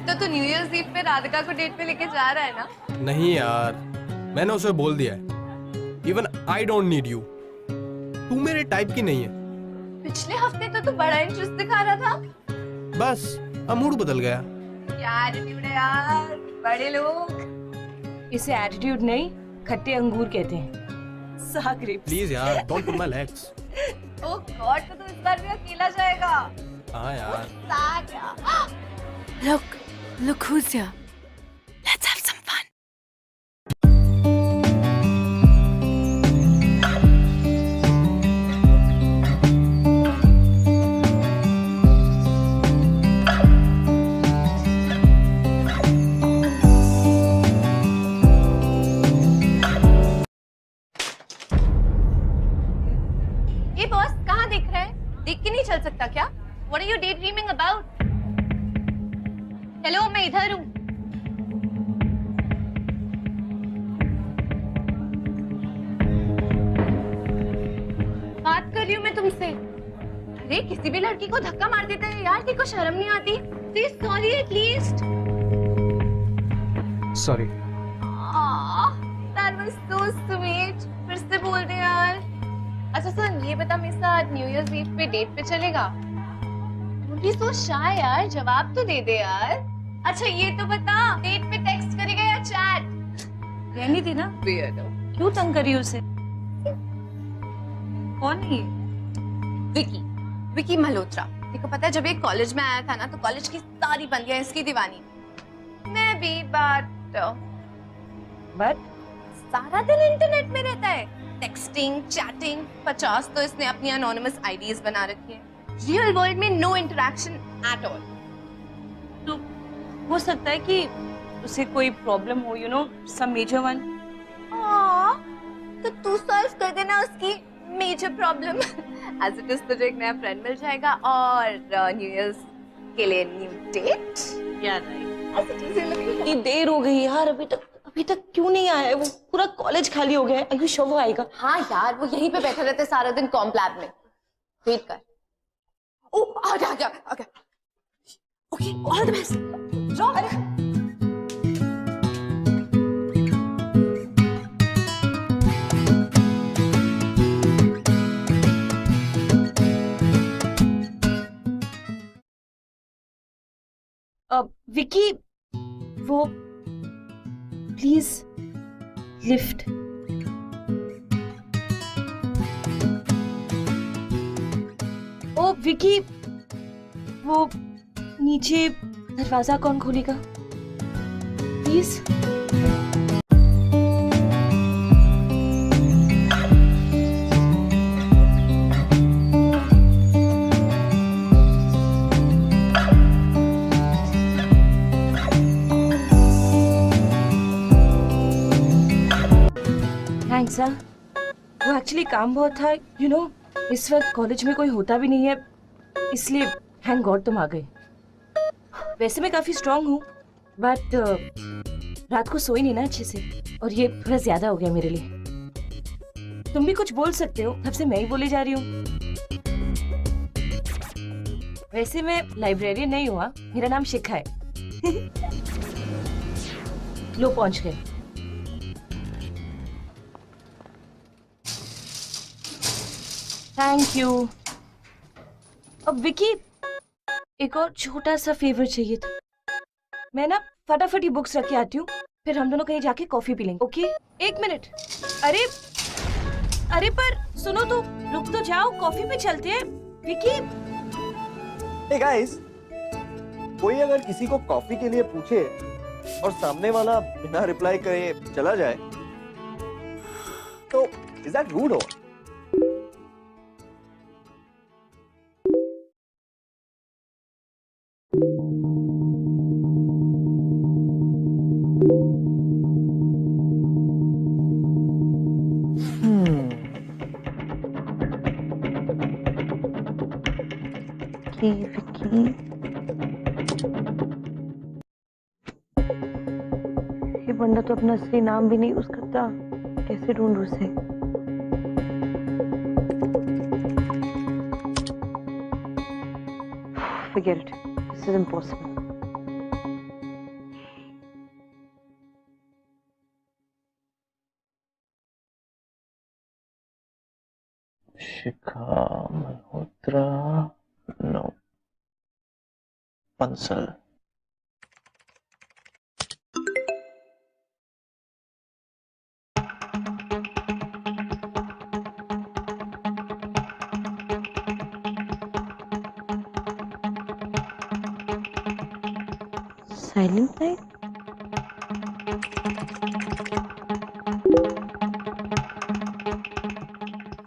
तो new Year's ewe पे राधिका को डेट पे लेके जा रहा है ना? नहीं यार, मैंने उसे बोल दिया है। Even I don't need you. तू मेरे टाइप की नहीं है। पिछले हफ्ते तो तू बड़ा इंटरेस्ट दिखा रहा था। बस अब मूड बदल गया। क्या एटीट्यूड है यार, बड़े लोग। इसे एटीट्यूड नहीं, खट्टे अंगूर कहते हैं। साग ग्रेप्स। प्लीज यार, don't pull my legs. Oh God, तो तू इस बार भी अकेला जाएगा? हाँ यार। साग यार। Look who's here. Let's have some fun. ये बॉस कहाँ दिख रहा है? देख के नहीं चल सकता क्या? What are you daydreaming about? Hello, मैं इधर हूँ। बात कर रही हूँ मैं तुमसे। अरे किसी भी लड़की को धक्का मार देता है यार, तेरे को शर्म नहीं आती? Please sorry at least. Sorry. That was so sweet। फिर से बोल दे यार। अच्छा सुन, ये बता मेरे साथ न्यू ईयर्स ईव पे डेट पे चलेगा? Don't be so shy यार, जवाब तो दे दे यार। अच्छा ये तो बता, डेट पे टेक्स्ट करेगा या चैट? रहनी थी ना, Weirdo। क्यों तंग करी उसे? कौन है ये? विकी मल्होत्रा। देखो पता है, जब ये कॉलेज में आया था ना, तो कॉलेज की सारी बंदियां इसकी दीवानी। मैं भी बट सारा दिन इंटरनेट में रहता है, टेक्सटिंग, चैटिंग। 50 तो इसने अपनी अनोनिमस आईडीज बना रखी है। रियल वर्ल्ड में नो इंटरेक्शन एट ऑल। तो हो सकता है कि उसे कोई प्रॉब्लम हो, you know, some major one. तो तू सॉल्व कर देना उसकी major problem. As it is तुझे एक नया फ्रेंड मिल जाएगा और न्यू ईयर्स के लिए न्यू डेट। याद आई। एज इट इज इतनी देर हो गई यार, अभी तक क्यों नहीं आया है? वो पूरा कॉलेज खाली हो गया है। आयुष वो आएगा? हाँ यार, वो यहीं पे बैठे रहते सारा दिन कॉम्प लैब में। वेट कर। ओ आ गया। Okay, all the best. अरे विकी, वो प्लीज लिफ्ट। ओ विकी, वो नीचे दरवाजा कौन खोलेगा प्लीज? थैंक्स। वो एक्चुअली काम बहुत था, यू नो, इस वक्त कॉलेज में कोई होता भी नहीं है, इसलिए थैंक गॉड तुम आ गए। वैसे मैं काफी स्ट्रांग हूँ, बट रात को सोई नहीं ना अच्छे से, और ये थोड़ा ज्यादा हो गया मेरे लिए। तुम भी कुछ बोल सकते हो, तब से मैं ही बोली जा रही हूँ। वैसे मैं लाइब्रेरियन नहीं हुआ, मेरा नाम शिखा है। लो पहुंच गए। Thank you. अब विकी, एक और छोटा सा फेवर चाहिए था। मैं ना फटाफट ही बुक्स रख के आती हूँ, फिर हम दोनों कहीं जाके कॉफी पी लेंगे। ओके? 1 मिनट। अरे पर सुनो तो, रुक तो जाओ, कॉफी पे चलते हैं। विकी। Hey guys, कोई अगर किसी को कॉफी के लिए पूछे और सामने वाला बिना रिप्लाई करे चला जाए, तो is that rude or? Vicky, ये बंदा तो अपना असली नाम भी नहीं यूज करता, कैसे ढूंढूं उसे? Forget it. This is impossible. Shikha Malhotra, no, Bansal. Silent night.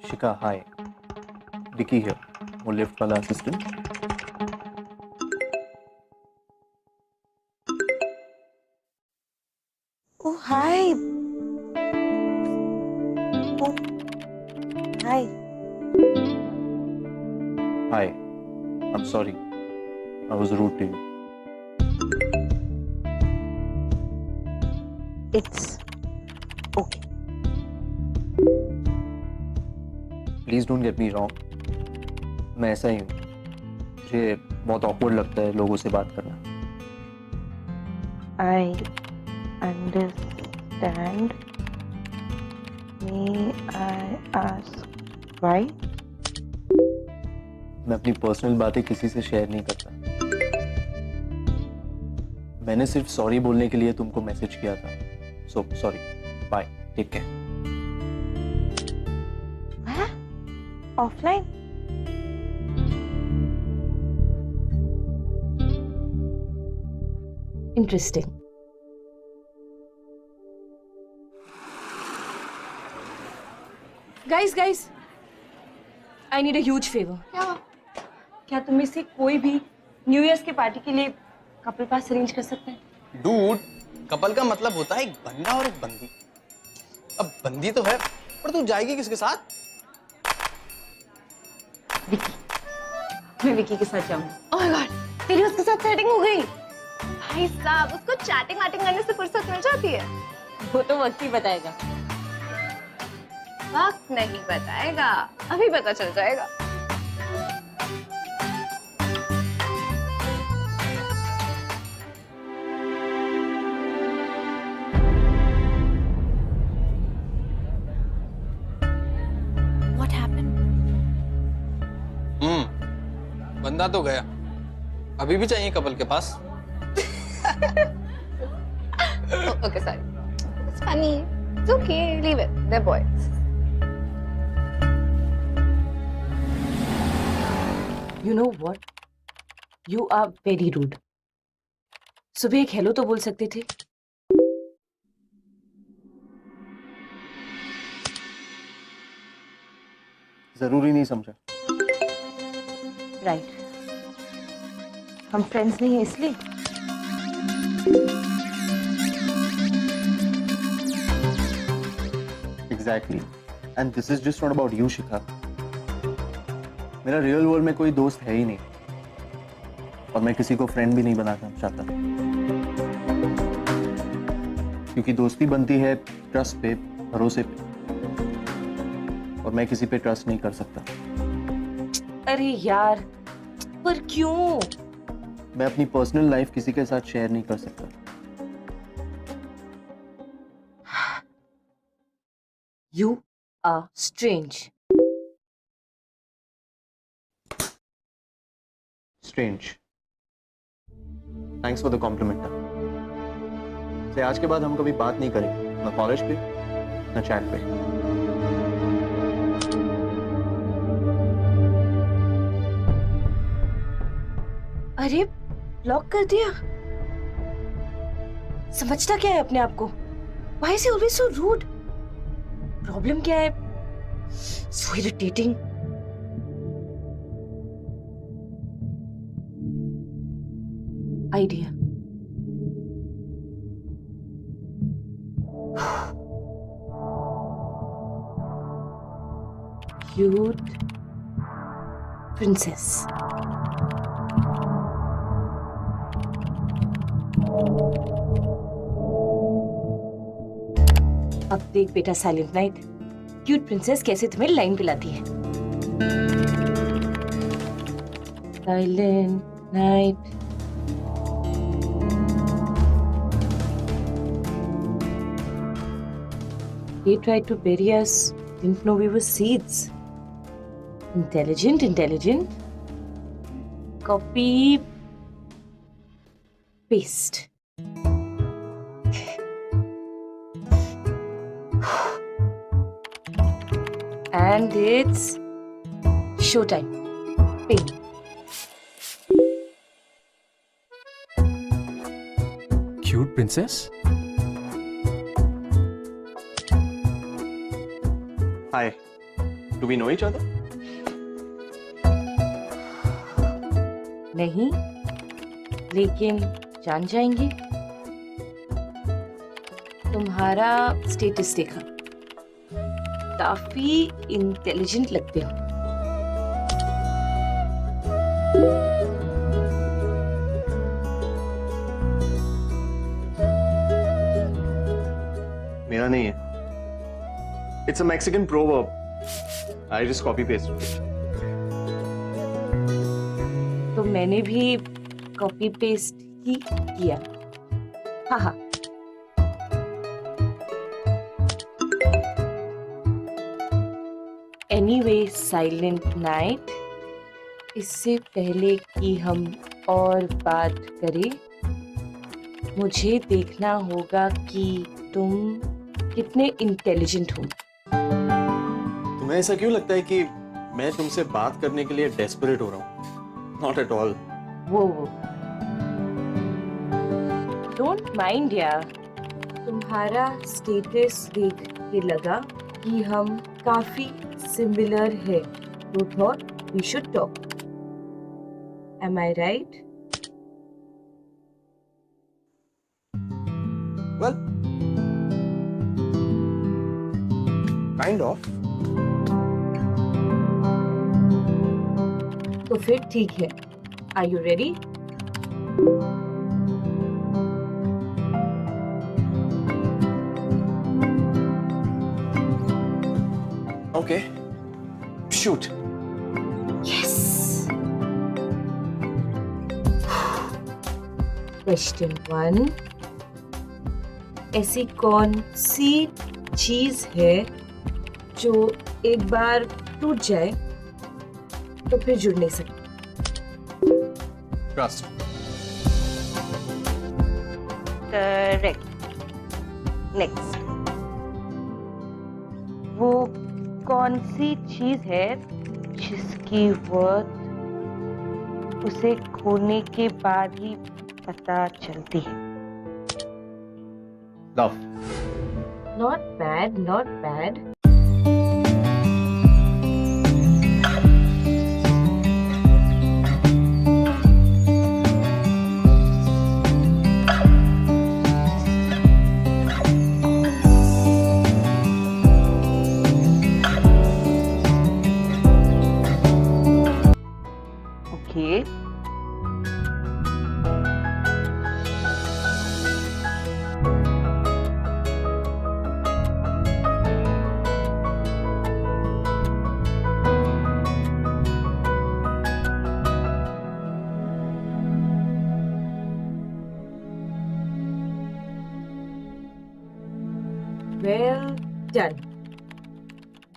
Shikha hi, Vicky है, वो लिफ्ट वाला assistant. Oh hi. Oh hi. Hi, I am sorry, I was rude to you. It's okay. Please don't get me wrong, मैं ऐसा ही हूँ, मुझे बहुत awkward लगता है लोगों से बात करना। I understand. May I ask why? मैं अपनी पर्सनल बातें किसी से शेयर नहीं करता। मैंने सिर्फ सॉरी बोलने के लिए तुमको मैसेज किया था, so sorry, bye, take care. Offline? Interesting. Guys I need a huge favour. क्या तुम में से कोई भी न्यू ईयर्स के पार्टी के लिए कपल पास अरेंज कर सकते हैं? डूड, कपल का मतलब होता है एक बंदा और एक बंदी। अब बंदी तो है, पर तू जाएगी किसके साथ? मैं विकी के साथ जाऊंगी। ओह माय गॉड, तेरी उसके साथ सेटिंग हो गई? भाई साहब, उसको चैटिंग वैटिंग करने से फुर्सत मिल जाती है। वो तो वक्त ही बताएगा। वक्त नहीं बताएगा, अभी पता चल जाएगा। What happened? बंदा तो गया, अभी भी चाहिए कपल के पास। Okay, sorry. It's funny. It's okay. Leave it. They're boys. You know what? You are very rude. सुबह एक हेलो तो बोल सकते थे। जरूरी नहीं समझा। राइट, हम फ्रेंड्स नहीं हैं इसलिए। Exactly, and this is just not about you Shikha. मेरा रियल वर्ल्ड में कोई दोस्त है ही नहीं, और मैं किसी को फ्रेंड भी नहीं बनाना चाहता, क्योंकि दोस्ती बनती है ट्रस्ट पे, भरोसे पे, और मैं किसी पे ट्रस्ट नहीं कर सकता। अरे यार, पर क्यों? मैं अपनी पर्सनल लाइफ किसी के साथ शेयर नहीं कर सकता। You are strange. Strange. Thanks for the compliment. से आज के बाद हम कभी बात नहीं करेंगे, ना कॉलेज पे, ना चैट पे। अरे ब्लॉक कर दिया? समझता क्या है अपने आप को? Why is he always so rude? Problem क्या है? So irritating. Idea. Cute princess. अब देख बेटा साइलेंट नाइट, क्यूट प्रिंसेस कैसे तुम्हें लाइन पिलाती है। Silent night. They tried to bury us, didn't know we were seeds. Intelligent copy paste and it's showtime. Ping. Cute princess? Hi. Do we know each other? नहीं, लेकिन जान जाएंगे. तुम्हारा status देखा, काफी इंटेलिजेंट लगते हो. मेरा नहीं है. It's a Mexican proverb. I just copy paste it. तो मैंने भी कॉपी पेस्ट ही किया. हाँ हाँ. Anyway, Silent Night. इससे पहले कि हम और बात करें, मुझे देखना होगा कि तुम कितने इंटेलिजेंट हो. तुम्हें ऐसा क्यों लगता है कि मैं तुमसे बात करने के लिए डेस्परेट हो रहा हूँ? Not at all. वो डोंट माइंड यार. तुम्हारा स्टेटस देख के लगा कि हम काफी सिमिलर है, तो thought we should talk. Am I right? Well, kind of. तो फिर ठीक है. Are you ready? Okay. Shoot. Yes. Question 1. ऐसी कौन सी चीज है जो एक बार टूट जाए तो फिर जुड़ नहीं सकती? Trust. करेक्ट. नेक्स्ट. वो कौन सी चीज है जिसकी वर्थ उसे खोने के बाद ही पता चलती है? Love. Not bad, not bad. Okay. Well done.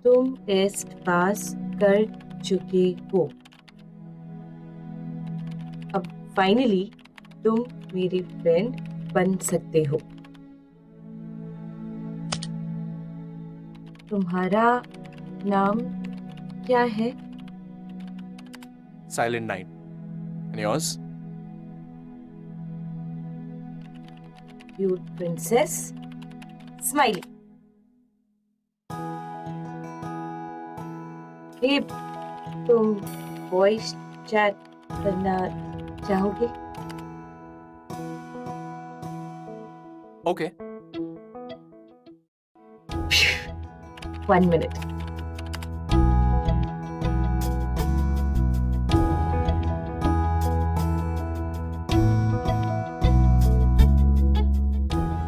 तुम टेस्ट पास कर चुके हो. अब फाइनली तुम मेरी फ्रेंड बन सकते हो. तुम्हारा नाम क्या है? Silent Night. And yours? Cute princess. Smiley. हे, तुम वॉइस चैट करना चाहोगे? Okay. 1 minute.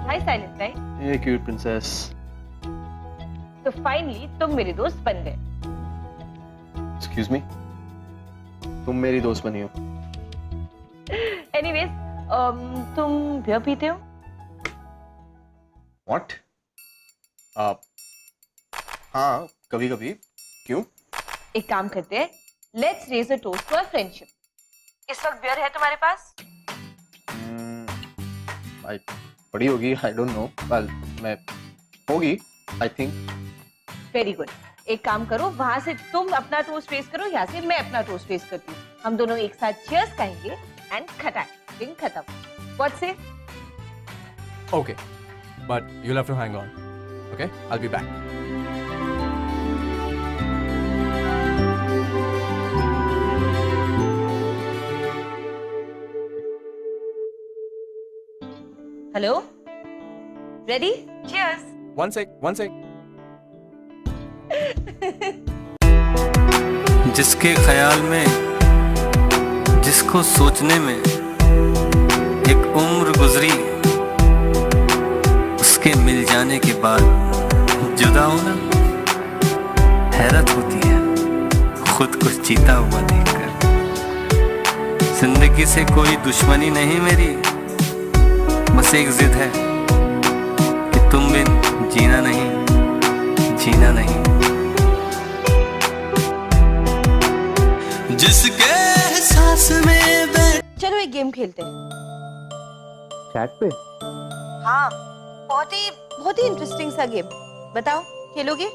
Hi silent night. Hey, cute princess. तो फाइनली तुम मेरे दोस्त बन गए. Excuse me. तुम मेरी दोस्त बनी हो. एनीवेज, तुम बियर पीते हो? What? हाँ, कभी कभी. क्यों? एक काम करते हैं, let's raise a toast to our friendship. इस वक्त बियर है तुम्हारे पास? पड़ी होगी, आई डोंट नो। वेल, मैं होगी, आई थिंक। Very good. एक काम करो, वहां से तुम अपना टोस्ट रेस करो, यहाँ से मैं अपना टोस्ट रेस करती हूँ। हम दोनों एक साथ चीयर्स कहेंगे एंड खटाई, ड्रिंक खत्म। व्हाट से? Okay, but you'll have to hang on. Okay, I'll be back. Hello, ready? Cheers. One sec. जिसके ख्याल में, जिसको सोचने में एक उम्र गुजरी, उसके मिल जाने के बाद जुदा होना, हैरत होती है खुद को जीता हुआ देखकर। जिंदगी से कोई दुश्मनी नहीं मेरी, बस एक जिद है कि तुम बिन जीना नहीं। जिसके एहसास में चलो एक गेम खेलते हैं। चैट पे? हाँ, बहुत ही इंटरेस्टिंग सा गेम। बताओ, खेलोगे?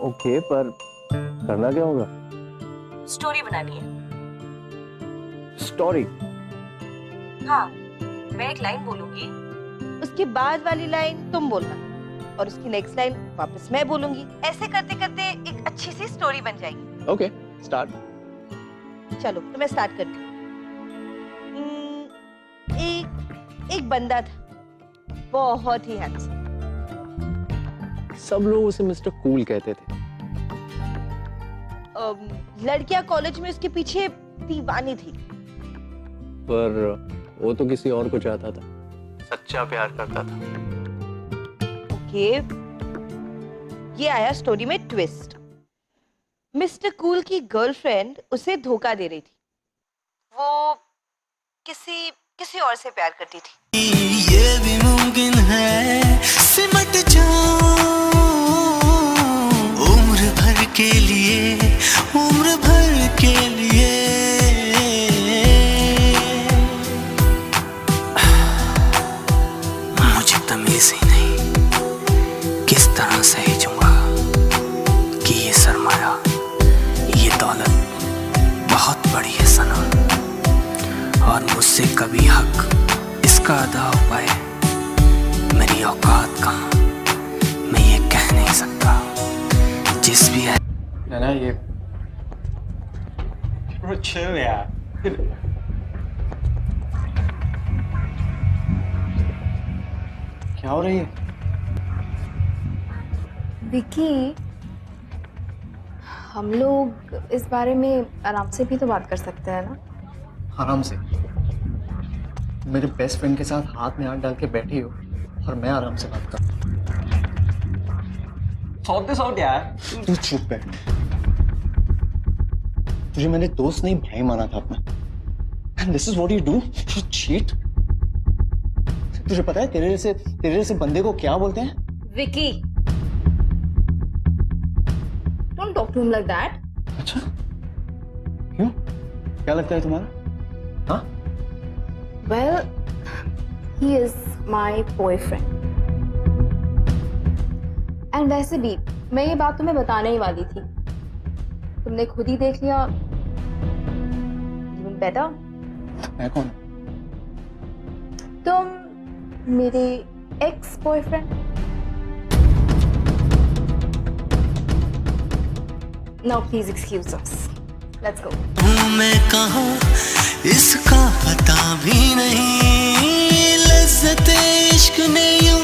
ओके, पर करना क्या होगा? स्टोरी बनानी है। स्टोरी? हाँ, मैं एक लाइन बोलूंगी, उसके बाद वाली लाइन तुम बोलना और उसकी नेक्स्ट लाइन वापस मैं बोलूंगी। ऐसे करते करते एक अच्छी सी स्टोरी बन जाएगी। Okay, start. चलो, तो मैं स्टार्ट करती हूँ। एक बंदा था, बहुत ही हैंडसम। सब लोग उसे मिस्टर कूल कहते थे। लड़कियां कॉलेज में उसके पीछे दीवानी थी। पर वो तो किसी और को चाहता था, सच्चा प्यार करता था। ओके, ये आया स्टोरी में ट्विस्ट। मिस्टर कूल की गर्लफ्रेंड उसे धोखा दे रही थी। वो किसी और से प्यार करती थी। ये भी मुमकिन है, सिमट जाऊं उम्र भर के लिए, उम्र भर के लिए। मुझे तमीज ही नहीं किस तरह सहेजूंगा कि ये सरमाया, ये दौलत बहुत बड़ी है सना, और मुझसे कभी हक इसका अदा हो पाए। मेरी औकात कहाँ, मैं ये कह नहीं सकता। जिस भी है ना ये chill यार। क्या हो रही है? विकी, हम लोग इस बारे में आराम से भी तो बात कर सकते हैं ना? आराम से? मेरे बेस्ट फ्रेंड के साथ हाथ में हाथ डाल के बैठी हो और मैं आराम से बात कर। सॉर्ट यार। तू चुप बैठ। तुझे मैंने दोस्त नहीं भाई माना था अपना। And this is what you do? You cheat? तुझे पता है तेरे जैसे बंदे को क्या बोलते हैं? Vicky, don't talk to him like that. अच्छा, क्यों? क्या लगता है तुम्हारा? हाँ? Well, he is my boyfriend. And वैसे भी मैं ये बात तुम्हें बताने ही वाली थी, तुमने खुद ही देख लिया। Even better. मैं कौन? तुम मेरे ex boyfriend. Now please excuse us. Let's go. हूँ मैं कहाँ इसका पता भी नहीं। लज्जत इश्क ने यूं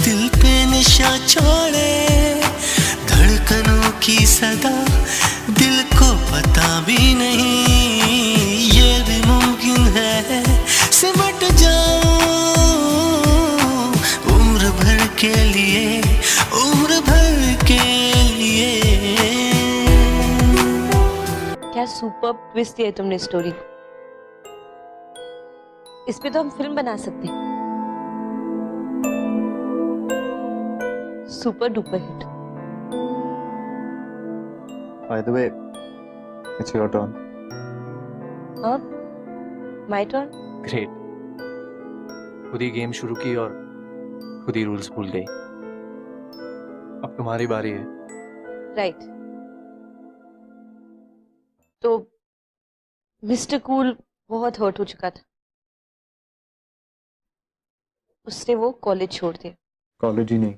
दिल पे निशा छोड़े, धड़कनों की सदा दिल को पता भी नहीं। ये भी मुमकिन है, सिमट जाऊं उम्र भर के लिए, उम्र भर के लिए। क्या सुपर ट्विस्ट दिया तुमने स्टोरी को। इस पे तो हम फिल्म बना सकते हैं। Super duper hit. By the way, it's your turn. हाँ, my turn. ग्रेट। खुद ही गेम शुरू की और खुद ही रूल्स भूल गई। अब तुम्हारी बारी है। राइट। तो मिस्टर कूल बहुत हर्ट हो चुका था, उसने वो कॉलेज छोड़ दिया। कॉलेज ही नहीं,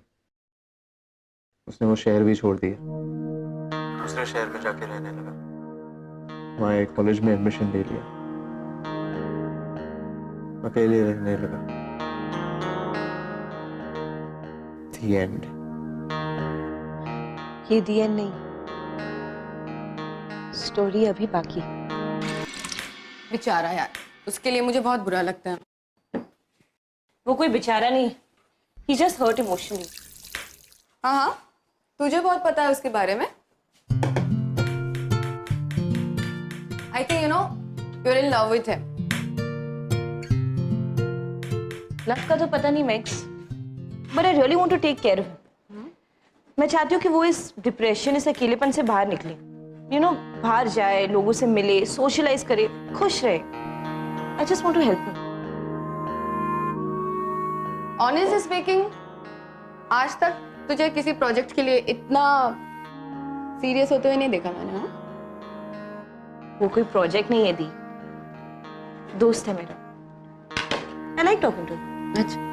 उसने वो शहर भी छोड़ दिया, दूसरे शहर में जाके रहने लगा, वहाँ एक कॉलेज में एडमिशन ले लिया, अकेले रहने लगा। The end. ये दी एंड नहीं, स्टोरी अभी बाकी। बेचारा यार, उसके लिए मुझे बहुत बुरा लगता है। वो कोई बेचारा नहीं, he just hurt emotionally. हाँ हाँ, तुझे बहुत पता है उसके बारे में। I think you know you're in love with him. Love का तो पता नहीं Max, but I really want to take care of him. मैं चाहती हूँ कि वो इस डिप्रेशन, इस अकेलेपन से बाहर निकले, यू नो, बाहर जाए, लोगों से मिले, सोशलाइज करे, खुश रहे। I just want to help him. Honestly speaking, आज तक तुझे किसी प्रोजेक्ट के लिए इतना सीरियस होते हुए नहीं देखा मैंने। हाँ? वो कोई प्रोजेक्ट नहीं है दी, दोस्त है मेरा। I like talking to him. अच्छा,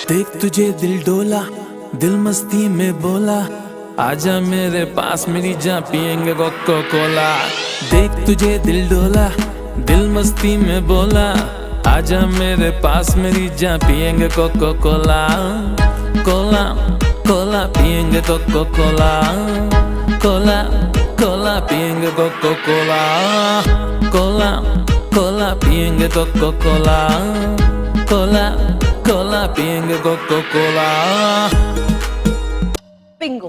देख तुझे दिल डोला, दिल मस्ती में बोला, आजा मेरे पास मेरी जा पिएंगे कोको कोला। देख तुझे दिल डोला, दिल मस्ती में बोला, आजा मेरे पास मेरी जा पिएंगे कोको कोला। कोला कोला पिएंगे कोको कोला, कोला कोला पिएंगे कोको कोला, कोला कोला पिएंगे कोको कोला, कोला कोला पिएंगे कोको कोला। बिंगो।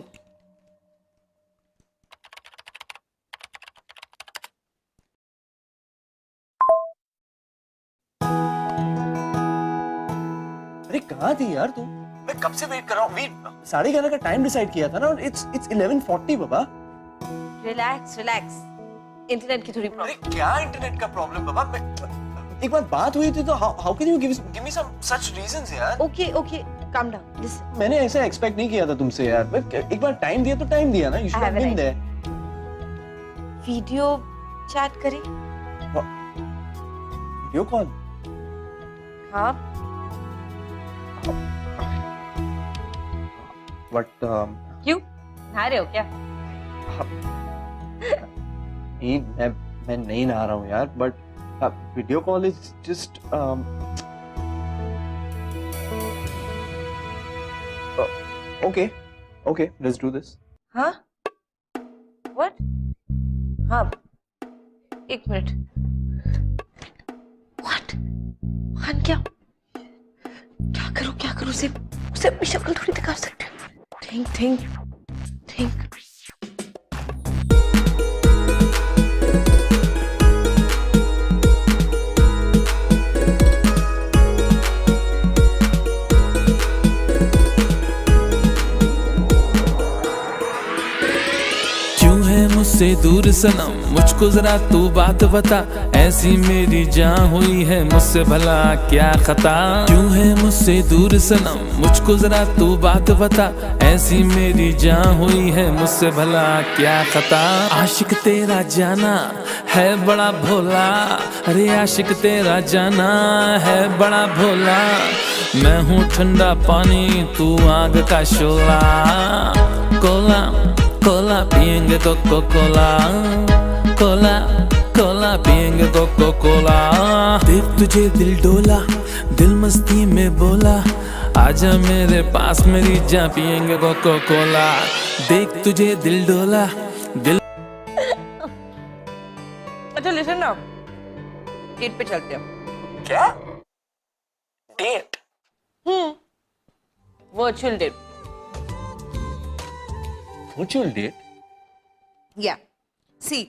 अरे कहाँ थी यार तू? मैं कब से वेट कर रहा हूँ। 11:30 का टाइम डिसाइड किया था ना, it's 11:40 Baba. Relax relax, internet की थोड़ी अरे प्रॉब्लम। क्या इंटरनेट का प्रॉब्लम बाबा? एक बार बात हुई थी तो how can you give me some such reasons यार? Okay okay, calm down, listen. मैंने ऐसा एक्सपेक्ट नहीं किया था तुमसे यार। मैं एक बार टाइम दिया तो टाइम दिया ना। You should have been there. Video chat करें? Video call? हाँ। बट क्यों, नहा रहे हो क्या? मैं नहीं नहा रहा हूँ यार, but video call is just okay, let's do this. हाँ? What? हाँ, एक मिनट। What? हाँ, क्या करूँ? उसे अपनी शक्ल थोड़ी दिखा सकते हैं। think मुझसे दूर सनम, मुझको जरा तू बात बता, ऐसी मेरी जान हुई है मुझसे भला क्या खता। क्यों है मुझसे दूर सनम, मुझको जरा तू बात बता, ऐसी मेरी जान हुई है मुझसे भला क्या खता। आशिक तेरा जाना है बड़ा भोला, अरे आशिक तेरा जाना है बड़ा भोला। मैं हूँ ठंडा पानी, तू आग का शोला। कोला कोला पिएंगे कोको कोला, कोला कोला पिएंगे कोको कोला। देख तुझे दिल डोला, दिल मस्ती में बोला, आजा मेरे पास मेरी जा पिएंगे कोको कोला। देख तुझे दिल डोला, दिल। अच्छा लिसन ना, डेट पे चलते हैं। क्या date? Virtual date. Virtual date? या सी,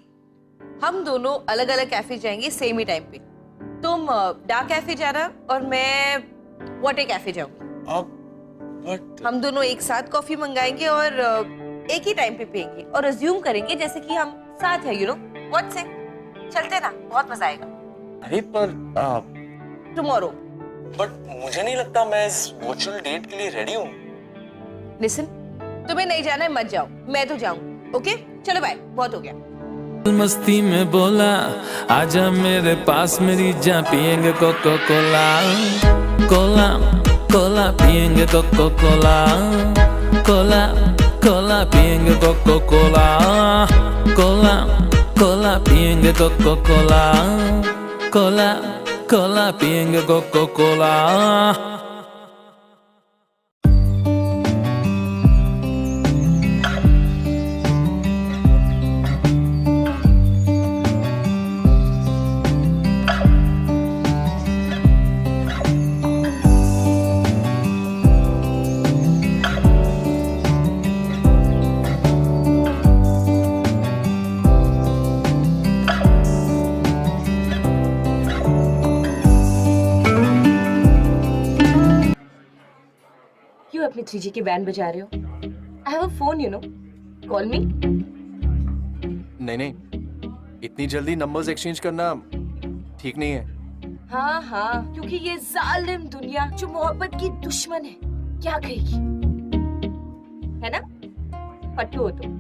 हम दोनों अलग अलग कैफे जाएंगे सेम ही टाइम पे। तुम डार्क कैफे जाना और मैं वाटर कैफे जाऊंगी। बट हम दोनों एक साथ कॉफी मंगाएंगे और एक ही टाइम पे पियेंगे और अज्यूम करेंगे जैसे कि हम साथ हैं, यू नो व्हाट से। चलते ना, बहुत मजा आएगा। अरे पर टुमारो। बट मुझे नहीं लगता मैं इस वर्चुअल डेट के लिए रेडी हूँ। लिसन, तुम्हें नहीं जाना है मत जाओ, मैं तो जाऊंगी। ओके चलो बाय, बहुत हो गया। मस्ती में बोला आजा मेरे पास मेरी जान, पियेंगे कोको कोला कोला कोला, पियेंगे कोको कोला कोला कोला, पियेंगे कोको कोला कोला कोला, पियेंगे कोको कोला कोला कोला, पियेंगे कोको कोला। क्यों अपनी 3G की बैंड बजा रहे हो? I have a phone, you know, call मी। नहीं नहीं, इतनी जल्दी नंबर्स एक्सचेंज करना ठीक नहीं है। हाँ हाँ, क्योंकि ये जालिम दुनिया जो मोहब्बत की दुश्मन है, क्या कहेगी, है ना? पट्टू हो तुम।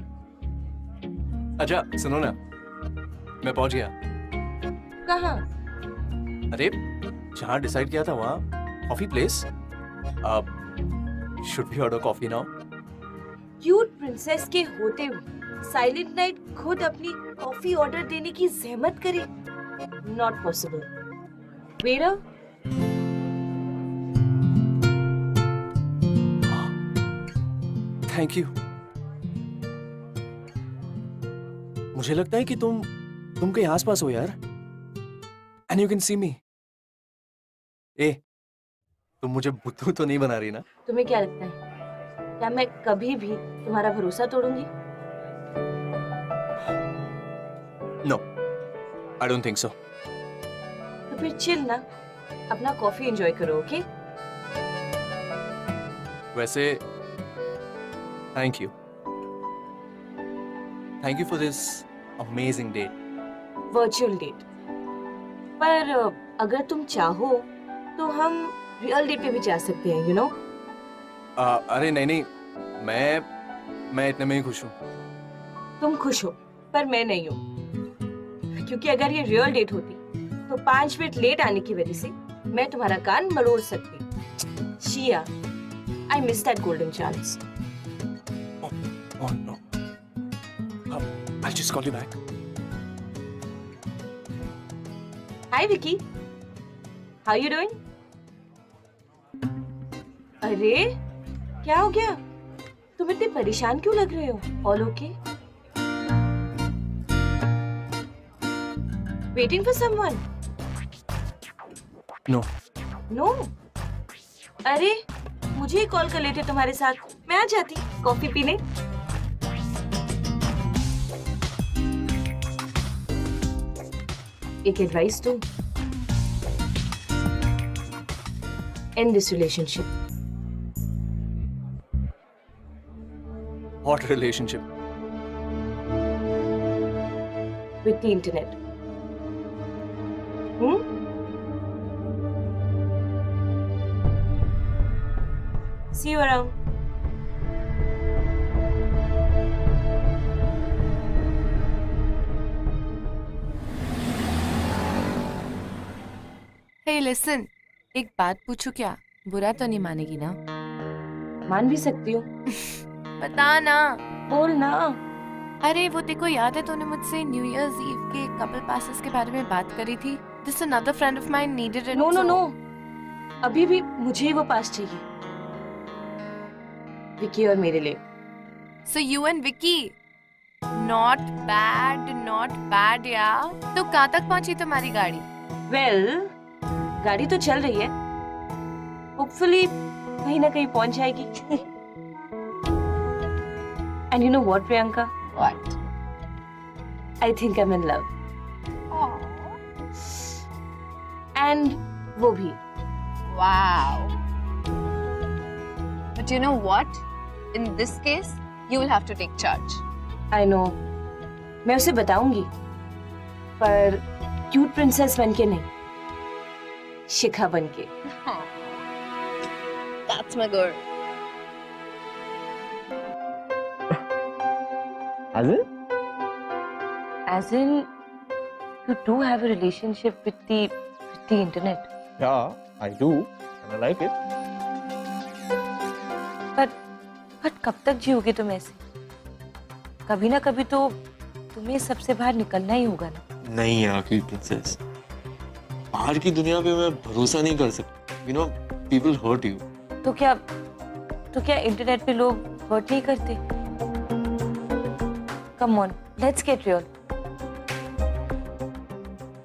अच्छा सुनो ना, मैं पहुंच गया। कहाँ? अरे जहाँ डिसाइड किया था वहाँ, कॉफी प्लेस। अब should be order coffee now. Cute princess के होते हुए साइलेंट नाइट खुद अपनी कॉफी ऑर्डर देने की जहमत करे? Not possible. Waiter, thank you. मुझे लगता है कि तुम कहीं आसपास हो यार, एंड यू कैन सी मी। ए, तुम मुझे बुद्धू तो नहीं बना रही ना? तुम्हें क्या लगता है, क्या मैं कभी भी तुम्हारा भरोसा तोड़ूंगी? No, I don't think so. तो फिर चिल ना, अपना कॉफी एंजॉय करो, ओके? वैसे thank you for this amazing date. Virtual date. पर अगर तुम चाहो तो हम रियल डेट पे भी जा सकते हैं, यू नो। अरे नहीं नहीं, मैं इतने में ही खुश हूँ। तुम खुश हो पर मैं नहीं हूँ, क्योंकि अगर ये रियल डेट होती तो 5 मिनट लेट आने की वजह से मैं तुम्हारा कान मरोड़ सकती। Shiya, I miss that golden chance. Oh no. I'll just call you back. Hi Vicky, how you doing? अरे क्या हो गया, तुम इतने परेशान क्यों लग रहे हो? All okay? Waiting for someone? No. No? अरे मुझे ही कॉल कर लेते तुम्हारे साथ, मैं आ जाती कॉफी पीने। एक एडवाइस दूं, end this relationship. What relationship? With the internet. See you around. Hey listen, एक बात पूछूं क्या? बुरा तो नहीं मानेगी ना? मान भी सकती हूँ, बता ना। बोल ना। अरे वो देखो, याद है तूने मुझसे न्यू ईयर्स ईव के कपल पासेस के बारे में बात करी थी? This another friend of mine needed it. No no no, अभी भी मुझे ही वो पास चाहिए, विकी और मेरे लिए। So you and Vicky, not bad यार। तो कहाँ तक पहुंची तुम्हारी गाड़ी? वेल, गाड़ी तो चल रही है, होपफुली कहीं ना कहीं पहुंच जाएगी। And you know what Priyanka, What? I think I'm in love. And वो भी. Wow. But you know what? In this case, you will have to take charge. I know. मैं उसे बताऊंगी. पर क्यूट प्रिंसेस बनके नहीं. शिखा बनके. That's my girl. As in, you do have a relationship with the internet. Yeah, I do, and I like it. But कब तक जियोगे तुम ऐसे? कभी ना कभी तो तुम्हें सबसे बाहर निकलना ही होगा ना. नहीं यार क्यूट प्रिंसेस, बाहर की दुनिया पे मैं भरोसा नहीं कर सकता. You know, people hurt you. तो क्या इंटरनेट पे लोग हर्ट नहीं करते? Come on, let's get real.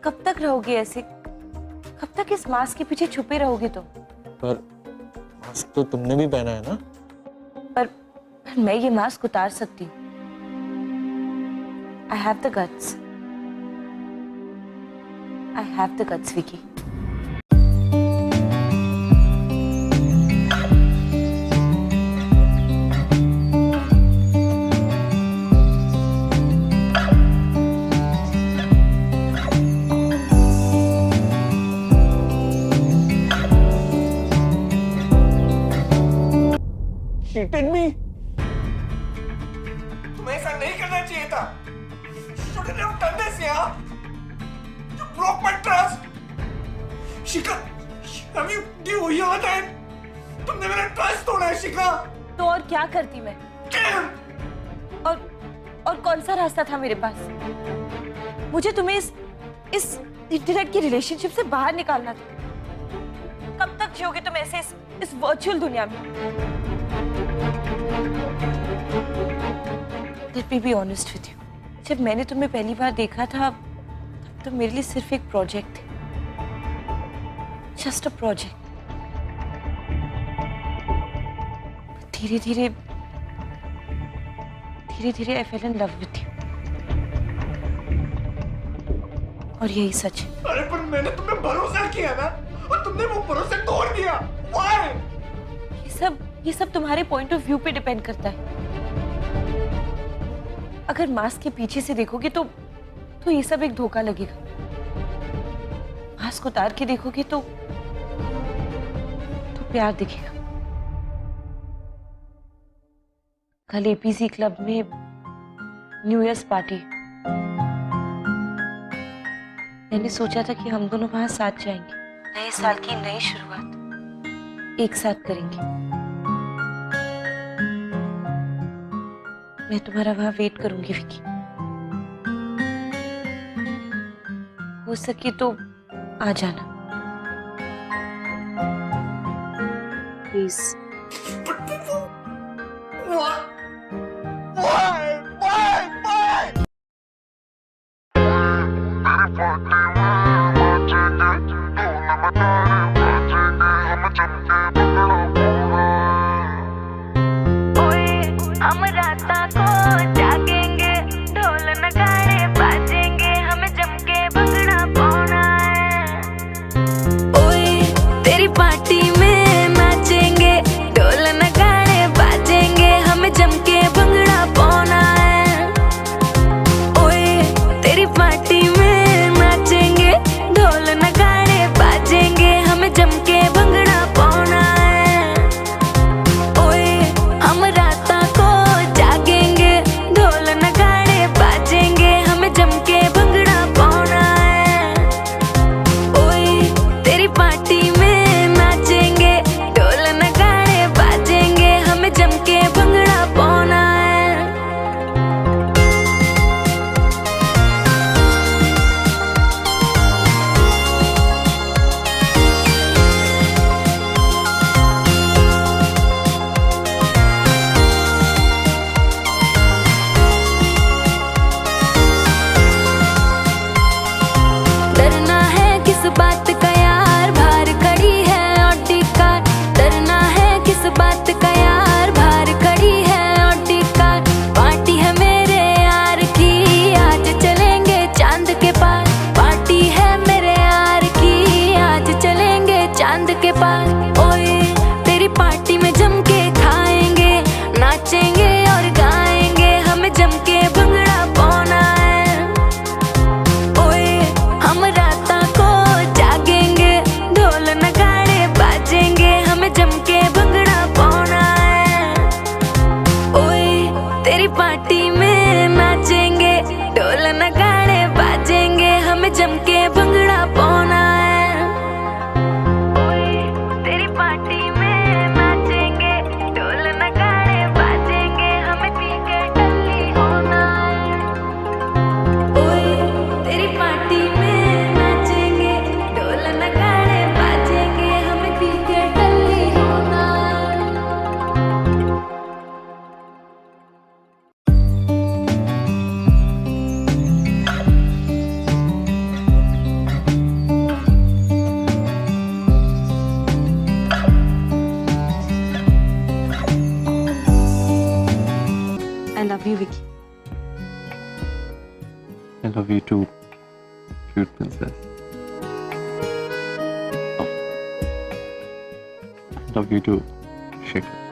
कब तक रहोगे ऐसे? कब तक इस मास्क के पीछे छुपे रहोगे तुम? पर मास्क तो तुमने भी पहना है ना? पर मैं ये मास्क उतार सकती हूँ. I have the guts. I have the guts, Vicky. Cheated me? तुम्हें ऐसा नहीं करना चाहिए था. You shouldn't have done this, yeah. You broke my trust. Shikha, you याद है? तुमने मेरा ट्रस्ट तोड़ा है, शिखा. तो और क्या करती मैं? और कौन सा रास्ता था मेरे पास? मुझे तुम्हें इस इंटरनेट की रिलेशनशिप से बाहर निकालना था. कब तक जियोगे तुम ऐसे इस वर्चुअल दुनिया में? Let me be honest with you. जब मैंने तुम्हें पहली बार देखा था, तब तो मेरे लिए सिर्फ एक प्रोजेक्ट थे. Just a project. धीरे धीरे I fell in love with you. और यही सच है. अरे पर मैंने तुम्हें भरोसा किया ना, और तुमने वो भरोसा तोड़ दिया. Why? ये सब तुम्हारे पॉइंट ऑफ व्यू पे डिपेंड करता है. अगर मास्क के पीछे से देखोगे तो ये सब एक धोखा लगेगा. मास्क उतार के देखोगे तो प्यार दिखेगा. कल एपीसी क्लब में न्यू ईयर्स पार्टी. मैंने सोचा था कि हम दोनों वहां साथ जाएंगे. नए साल की नई शुरुआत एक साथ करेंगे. मैं तुम्हारा वहां वेट करूंगी विकी. हो सके तो आ जाना प्लीज. हम राता को जागेंगे, ढोल नगाड़े बाजेंगे, हमें जम के भंगड़ा पाना है. ओए तेरी पार्टी में नाचेंगे, ढोल नगाड़े बाजेंगे, हमें जम के भंगड़ा पाना है. ओए तेरी पार्टी में नाचेंगे, ढोल नगाड़े बाजेंगे, हमें जम के भंगड़ा पाना है. ओए हम राता को जागेंगे, ढोल नगाड़े बाजेंगे, हमें जम के भंगड़ा पाना है. ओए तेरी पार्टी में नाचेंगे, ढोल नगाड़े बाजेंगे, हमें जम के भंगड़ा पाना है. चांद के पार। ओए तेरी पार्टी में जम के खाएंगे, नाचेंगे और गाएंगे, हमें जम के भंगड़ा पाना है। ओए हम राता को जागेंगे, ढोल नगाड़े बाजेंगे, हमें जम के भंगड़ा पाना है। ओए तेरी पार्टी में नाचेंगे, ढोल नगाड़े बाजेंगे, हमें जम के भंगड़ा पाना है। ओए तेरी पार्टी में नाचेंगे, ढोल नगाड़े बाजेंगे, हमें पी के टल्ली होना है। ओए तेरी पार्टी में नाचेंगे, ढोल नगाड़े बाजेंगे, हमें पी के टल्ली होना है। I love you, Vicky. I love you too, cute princess. I love you too, Shikhar.